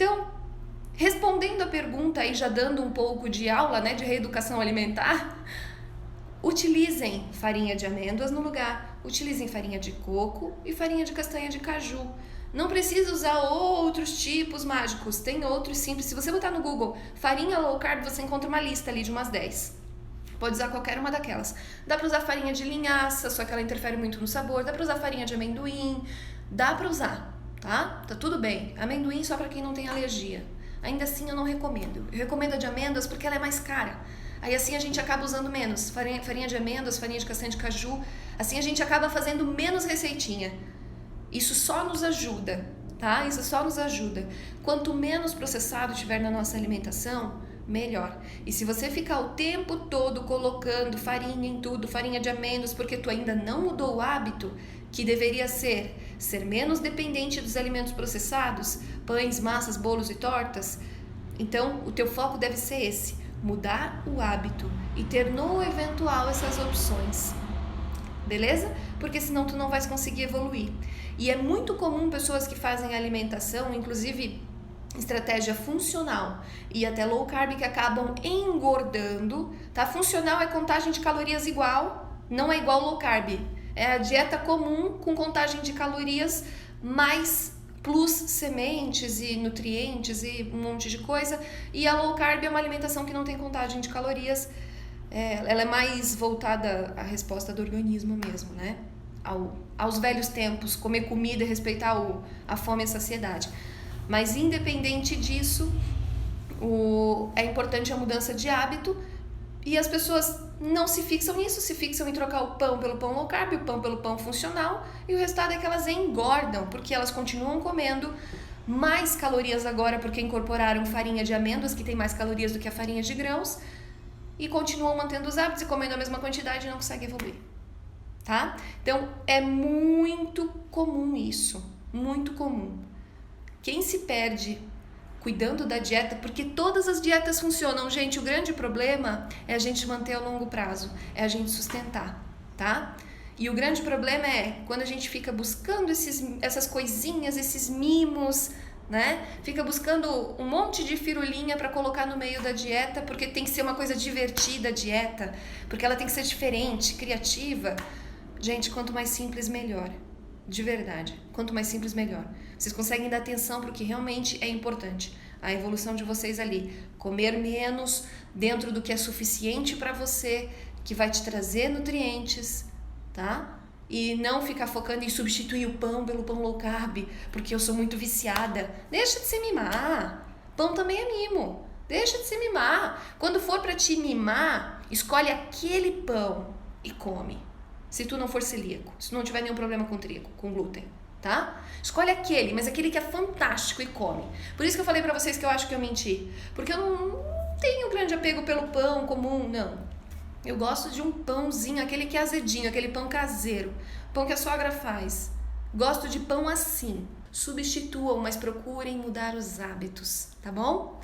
Então, respondendo a pergunta e já dando um pouco de aula, né, de reeducação alimentar, utilizem farinha de amêndoas no lugar, utilizem farinha de coco e farinha de castanha de caju. Não precisa usar outros tipos mágicos, tem outros simples. Se você botar no Google farinha low carb, você encontra uma lista ali de umas 10. Pode usar qualquer uma daquelas. Dá pra usar farinha de linhaça, só que ela interfere muito no sabor. Dá pra usar farinha de amendoim, dá pra usar, tá? Tá tudo bem. Amendoim só pra quem não tem alergia. Ainda assim eu não recomendo. Eu recomendo a de amêndoas porque ela é mais cara. Aí assim a gente acaba usando menos. Farinha de amêndoas, farinha de castanha de caju. Assim a gente acaba fazendo menos receitinha. Isso só nos ajuda, tá? Isso só nos ajuda. Quanto menos processado tiver na nossa alimentação, melhor. E se você ficar o tempo todo colocando farinha em tudo, farinha de amêndoas, porque tu ainda não mudou o hábito, que deveria ser menos dependente dos alimentos processados, pães, massas, bolos e tortas, então o teu foco deve ser esse, mudar o hábito e ter no eventual essas opções. Beleza? Porque senão tu não vai conseguir evoluir. E é muito comum pessoas que fazem alimentação, inclusive estratégia funcional e até low carb, que acabam engordando, tá? Funcional é contagem de calorias igual, não é igual low carb. É a dieta comum com contagem de calorias mais plus sementes e nutrientes e um monte de coisa. E a low carb é uma alimentação que não tem contagem de calorias. Ela é mais voltada à resposta do organismo mesmo, né? Aos velhos tempos, comer comida e respeitar a fome e a saciedade. Mas independente disso, é importante a mudança de hábito e as pessoas não se fixam nisso, se fixam em trocar o pão pelo pão low carb, o pão pelo pão funcional, e o resultado é que elas engordam, porque elas continuam comendo mais calorias agora porque incorporaram farinha de amêndoas, que tem mais calorias do que a farinha de grãos, e continuam mantendo os hábitos e comendo a mesma quantidade e não conseguem evoluir, tá? Então, é muito comum isso, muito comum. Quem se perde cuidando da dieta, porque todas as dietas funcionam, gente, o grande problema é a gente manter a longo prazo, é a gente sustentar, tá? E o grande problema é quando a gente fica buscando essas coisinhas, esses mimos, né? Fica buscando um monte de firulinha para colocar no meio da dieta, porque tem que ser uma coisa divertida a dieta, porque ela tem que ser diferente, criativa. Gente, quanto mais simples, melhor. De verdade, quanto mais simples, melhor. Vocês conseguem dar atenção para o que realmente é importante. A evolução de vocês ali. Comer menos dentro do que é suficiente para você, que vai te trazer nutrientes, tá? E não ficar focando em substituir o pão pelo pão low carb, porque eu sou muito viciada. Deixa de se mimar. Pão também é mimo. Deixa de se mimar. Quando for para te mimar, escolhe aquele pão e come. Se tu não for celíaco, se tu não tiver nenhum problema com trigo, com glúten, tá? Escolhe aquele, mas aquele que é fantástico e come. Por isso que eu falei pra vocês que eu acho que eu menti. Porque eu não tenho grande apego pelo pão comum, não. Eu gosto de um pãozinho, aquele que é azedinho, aquele pão caseiro. Pão que a sogra faz. Gosto de pão assim. Substituam, mas procurem mudar os hábitos, tá bom?